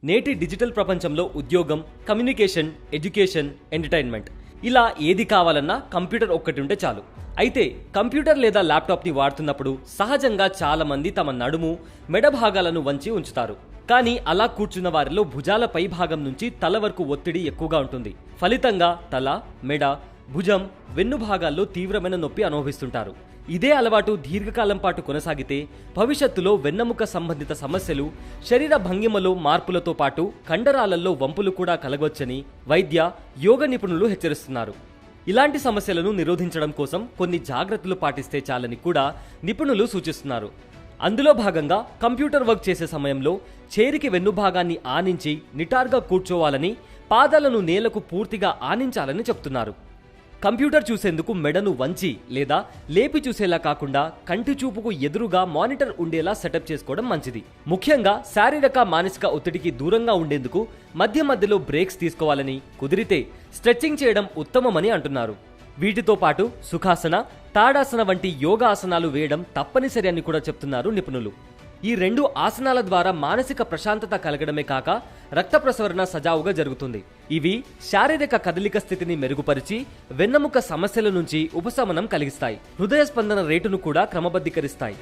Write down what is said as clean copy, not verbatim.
నేటి డిజిటల్ ప్రపంచంలో ఉద్యోగం, కమ్యూనికేషన్, ఎడ్యుకేషన్, ఎంటర్టైన్మెంట్ ఇలా ఏది కావాలన్నా కంప్యూటర్ ఒక్కటి ఉంటే చాలు. అయితే కంప్యూటర్ లేదా ల్యాప్టాప్ని వాడుతున్నప్పుడు సహజంగా చాలా మంది తమ నడుము, మెడ భాగాలను వంచి ఉంచుతారు. కానీ అలా కూర్చున్న వారిలో భుజాల పై భాగం నుంచి తల వరకు ఒత్తిడి ఎక్కువగా ఉంటుంది. ఫలితంగా తల, మెడ, భుజం, వెన్ను భాగాల్లో తీవ్రమైన నొప్పి అనుభవిస్తుంటారు. ఇదే అలవాటు దీర్ఘకాలం పాటు కొనసాగితే భవిష్యత్తులో వెన్నెముక సంబంధిత సమస్యలు, శరీర భంగిమలో మార్పులతో పాటు కండరాలలో వంపులు కూడా కలగవచ్చని వైద్య, యోగ నిపుణులు హెచ్చరిస్తున్నారు. ఇలాంటి సమస్యలను నిరోధించడం కోసం కొన్ని జాగ్రత్తలు పాటిస్తే చాలని కూడా నిపుణులు సూచిస్తున్నారు. అందులో భాగంగా కంప్యూటర్ వర్క్ చేసే సమయంలో చేరికి వెన్ను భాగాన్ని ఆనించి నిటారుగా కూర్చోవాలని, పాదాలను నేలకు పూర్తిగా ఆనించాలని చెప్తున్నారు. కంప్యూటర్ చూసేందుకు మెడను వంచి లేదా లేపి చూసేలా కాకుండా కంటి చూపుకు ఎదురుగా మానిటర్ ఉండేలా సెటప్ చేసుకోవడం మంచిది. ముఖ్యంగా శారీరక, మానసిక ఒత్తిడికి దూరంగా ఉండేందుకు మధ్య మధ్యలో బ్రేక్స్ తీసుకోవాలని, కుదిరితే స్ట్రెచ్చింగ్ చేయడం ఉత్తమమని అంటున్నారు. వీటితో పాటు సుఖాసన, తాడాసన వంటి యోగా ఆసనాలు వేయడం తప్పనిసరి అని కూడా చెప్తున్నారు నిపుణులు. ఈ రెండు ఆసనాల ద్వారా మానసిక ప్రశాంతత కలగడమే కాక రక్త ప్రసరణ సజావుగా జరుగుతుంది. ఇవి శారీరక కదలిక స్థితిని మెరుగుపరిచి వెన్నెముక సమస్యల నుంచి ఉపశమనం కలిగిస్తాయి. హృదయ స్పందన రేటును కూడా క్రమబద్ధీకరిస్తాయి.